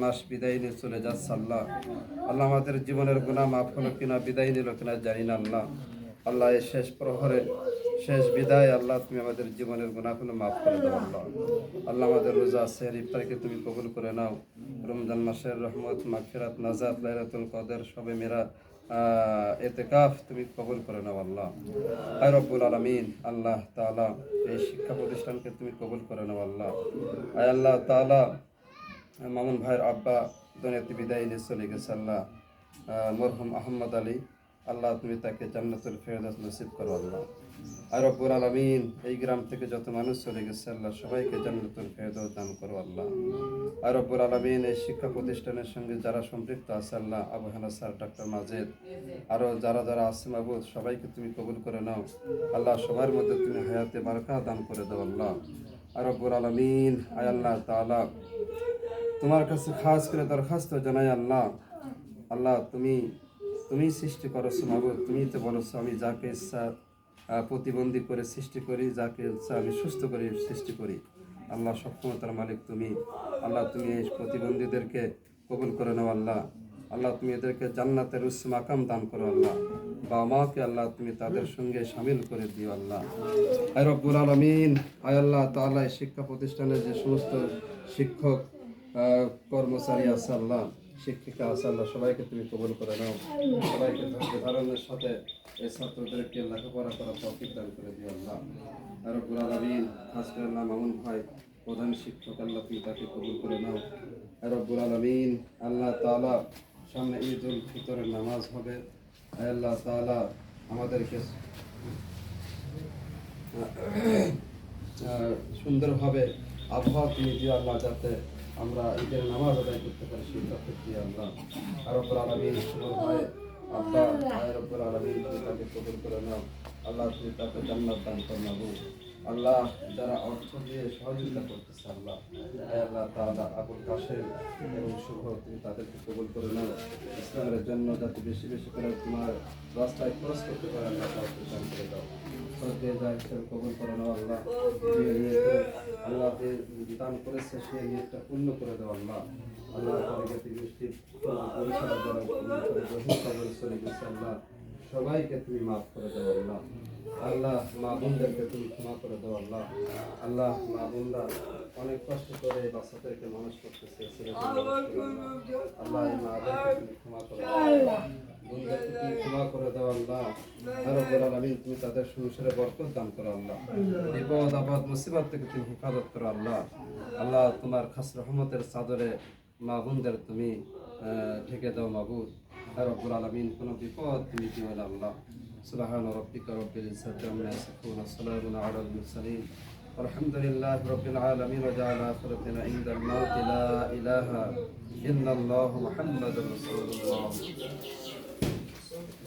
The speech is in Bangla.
মাস বিদায় নিয়ে চলে যাচ্ছে আল্লাহ। আল্লাহ আমাদের জীবনের গুনাহ মাফ হলো কিনা, বিদায় নিল কিনা জানি না আল্লাহ। আল্লাহ এই শেষ প্রহরে শেষ বিদায় আল্লাহ তুমি আমাদের জীবনের গুনাহগুলো মাফ করে দাও আল্লাহ। আল্লাহ আমাদের রোজা সেহরি ইফতারকে তুমি কবুল করে নাও। রমজান মাসের রহমত মাগফিরাত নাজাত লাইলাতুল কদর শবে মেরাজ এতেকাফ তুমি কবুল করে নাও আল্লাহ। আয় রব্বুল আলামিন আল্লাহ তাআলা এই শিক্ষা প্রতিষ্ঠানকে তুমি কবুল করে নাও আল্লাহ। আয় আল্লাহ তাআলা মামুন ভাইয়ের আব্বা দুনিয়াতে বিদায় নিয়ে চলে গেছে আল্লাহ, মরহুম আহমদ আলী। আল্লাহ তুমি তাকে জান্নাতুল ফেরদৌস নসিব করো আল্লাহ। আর রব্বুল আলামিন এই গ্রাম থেকে যত মানুষ চলে গেছে আল্লাহ সবাইকে জান্নাতুল ফেরদৌস দান করো আল্লাহ। আর রব্বুল আলামিন এই শিক্ষা প্রতিষ্ঠানের সঙ্গে যারা সম্পৃক্ত আছে আল্লাহ, আবু হানা স্যার, ডাক্তার মাজেদ, আরও যারা যারা আছে মাহবুব সবাইকে তুমি কবুল করে নাও আল্লাহ। সবার মধ্যে তুমি হায়াতে বারাকা দান করে দাও আল্লাহ। আর রব্বুল আলামিন আয় আল্লাহ তাআলা তোমার কাছে খাস করে দরখাস্ত জানাই আল্লাহ। আল্লাহ তুমি সৃষ্টি করছো মাহবুব, তুমি তো বলেছো আমি যাকে ইচ্ছা প্রতিবন্ধী করে সৃষ্টি করি, যাকে ইচ্ছা আমি সুস্থ করে সৃষ্টি করি। আল্লাহ সক্ষমতার মালিক তুমি। আল্লাহ তুমি এই প্রতিবন্ধীদেরকে কবুল করে নাও আল্লাহ। আল্লাহ তুমি এদেরকে জান্নাতের উচ্চ মাকাম দান করো আল্লাহ। বা মাকে আল্লাহ তুমি তাদের সঙ্গে শামিল করে দিও আল্লাহ। আয় রব্বুল আলামিন আয় আল্লাহ তাআলা এই শিক্ষা প্রতিষ্ঠানের যে সমস্ত শিক্ষক কর্মচারী আছে আল্লাহ, শিক্ষিকা আছে আল্লাহ, সবাইকে তুমি কবুল করে নাও। সবাইকে ধৈর্য ধারণের সাথে এই ছাত্রদেরকে লেখাপড়া করার তৌফিক দান করে দিও আল্লাহ। আর রব্বুল আলামিন খাস করে আল্লাহ মামুন ভাই প্রধান শিক্ষক আল্লাহ তুমি তাকে কবুল করে নাও। আর রব্বুল আলামিন আল্লাহ তাআলা সামনে ঈদুল ফিতরের নামাজ হবে, আল্লাহ তাআলা আমাদেরকে সুন্দরভাবে আবহাওয়া তুমি দিও আল্লাহ, যাতে আমরা ঈদের নামাজ আদায় করতে পারি সেই তৌফিক দিও আল্লাহ। আর রব্বুল আলামিন সুমন ভাই আব্বা আয় রব্বুল আলামিন তুমি তাকে কবুল করে নাও আল্লাহ, তুমি তাকে জান্নাত দান করো মাহবুব আল্লাহ। যারা অর্থ দিয়ে সহযোগিতা করতেছে আল্লাহ, আল্লাহ তাআলা আবুল কাশেম এবং শুভ তুমি তাদেরকে কবুল করে নাও। ইসলামের জন্য যাতে বেশি বেশি করে তোমার রাস্তায় খরচ করতে পারে আল্লাহ তাআলা দান করে দাও। কবুল করে নাও আল্লাহ। আল্লাহ দান করেছে সে নিয়তটা পূর্ণ করে দাও আল্লাহ। আল্লাহ আল্লাহ সবাইকে তুমি মাফ করে দাও আল্লাহ। আল্লাহ মা বোনদেরকে তুমি ক্ষমা করে দাও আল্লাহ। আল্লাহ মা বোনরা অনেক কষ্ট করে বাচ্চাদেরকে মানুষ করতেছে, আল্লাহ এই মাদেরকে তুমি ক্ষমা করে দাও আল্লাহ, বোনদেরকে তুমি ক্ষমা করে দাও আল্লাহ। আর রব্বুল আলামিন তুমি তাদের সংসারে বরকত দান করো আল্লাহ। বিপদ আপদ মুসিবত থেকে তুমি হেফাজত করো আল্লাহ। আল্লাহ তোমার খাস রহমতের চাদরে মা বোনদের তুমি ঢেকে দাও মাবুদ। আর রব্বুল আলামিন কোনো বিপদ তুমি দিও না আল্লাহ। সুবহান রাব্বিকা রব্বিল ইজ্জাতি আম্মা ইয়াসিফুন ওয়া সালামুন আলাল মুরসালিন আলহামদুলিল্লাহি রাব্বিল আলামিন ওয়া জাআলা আখিরাতানা ইনদাল মাউতি লা ইলাহা ইল্লাল্লাহু মুহাম্মাদুর রাসূলুল্লাহ।